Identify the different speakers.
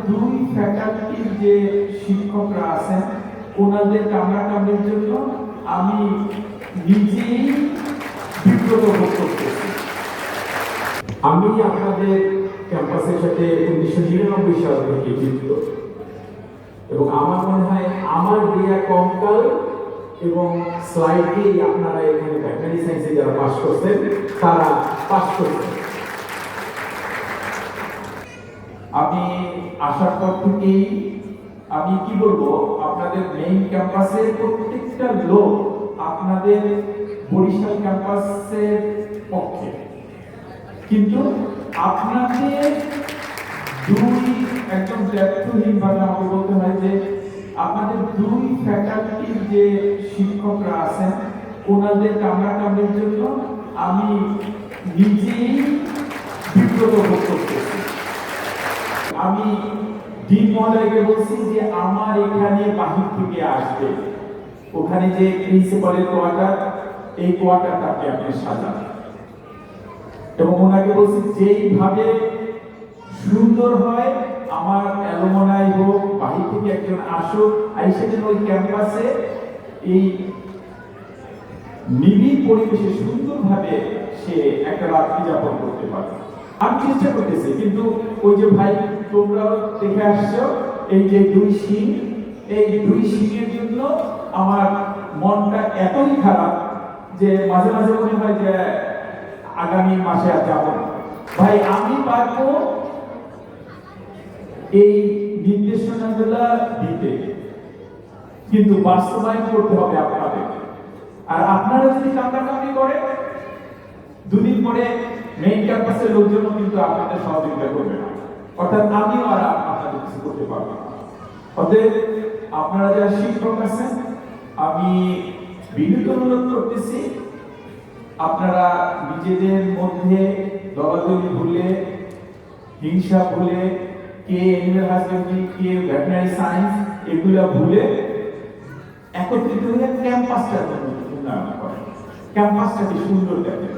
Speaker 1: দুই ফ্যাকাল্টির যে শিক্ষকরা আছেন ওনাদের কামড়াকামড়ির জন্য আমি নিজেই বিব্রত বোধ করতেছি।
Speaker 2: আমি আপনাদের ক্যাম্পাসের সাথে 1999 সাল থেকে যুক্ত এবং আমার মনে হয় আমার দেয়া কঙ্কাল এবং স্লাইড দিয়েই আপনারা এখানে ভেটেরিনারি সায়েন্সে যারা পাস করছেন তারা পাস করছেন।
Speaker 1: আমি আসার পর থেকেই আমি কি বলবো, আপনাদের মেইন ক্যাম্পাসের প্রত্যেকটা লোক আপনাদের বরিশাল ক্যাম্পাসের পক্ষে, কিন্তু আপনাদের দুই একদম দায়িত্বহীনভাবে আমাকে বলতে হয় যে আপনাদের দুই ফ্যাকাল্টির যে শিক্ষকরা আছেন ওনাদের কামড়াকামড়ির জন্য আমি নিজেই বিব্রত বোধ করতেছি। আমি ডিন মহোদয়কে বলছি যে আমার এখানে বাহির থেকে আসবে, ওখানে যে প্রিন্সিপালের কোয়ার্টার, এই কোয়ার্টারটাকে আপনি সাজান, এবং ওনাকে বলছি যেইভাবে সুন্দর হয় আমার অ্যালুমনাই হোক, বাহির থেকে একজন আসুক, আইসে যেন ওই ক্যাম্পাসে এই নিবিড় পরিবেশে সুন্দরভাবে সে একটা রাত্রি যাপন করতে পারে। আমি চেষ্টা করতেছি, কিন্তু ওই যে ভাই তোমরাও দেখে আসছো এই যে দুই সিং, এই দুই সিংয়ের জন্য আমার মনটা এতই খারাপ যে মাঝে মাঝে মনে হয় যে আগামী মাসে আর যাবো না। ভাই আমি পারবো এই নির্দেশনাগুলো দিতে, কিন্তু বাস্তবায়ন করতে হবে আপনাদের। আর আপনারা যদি কামড়াকামড়ি করেন, দুদিন পরে মেইন ক্যাম্পাসের লোকজনও কিন্তু আপনাদের সহযোগিতা করবে না, অর্থাৎ আমিও আর আপনাদের কিছু করতে পারবো না। অতএব আপনারা যারা শিক্ষক আছেন, আমি বিনীত অনুরোধ করতেছি আপনারা নিজেদের মধ্যে দলাদলি ভুলে, হিংসা ভুলে, কে অ্যানিমাল হাজবেন্ডারি, কে ভেটেরিনারি সায়েন্স, এগুলো ভুলে একত্রিত হয়ে ক্যাম্পাসটা উন্নয়ন করেন, ক্যাম্পাসটাকে সুন্দর দেখেন।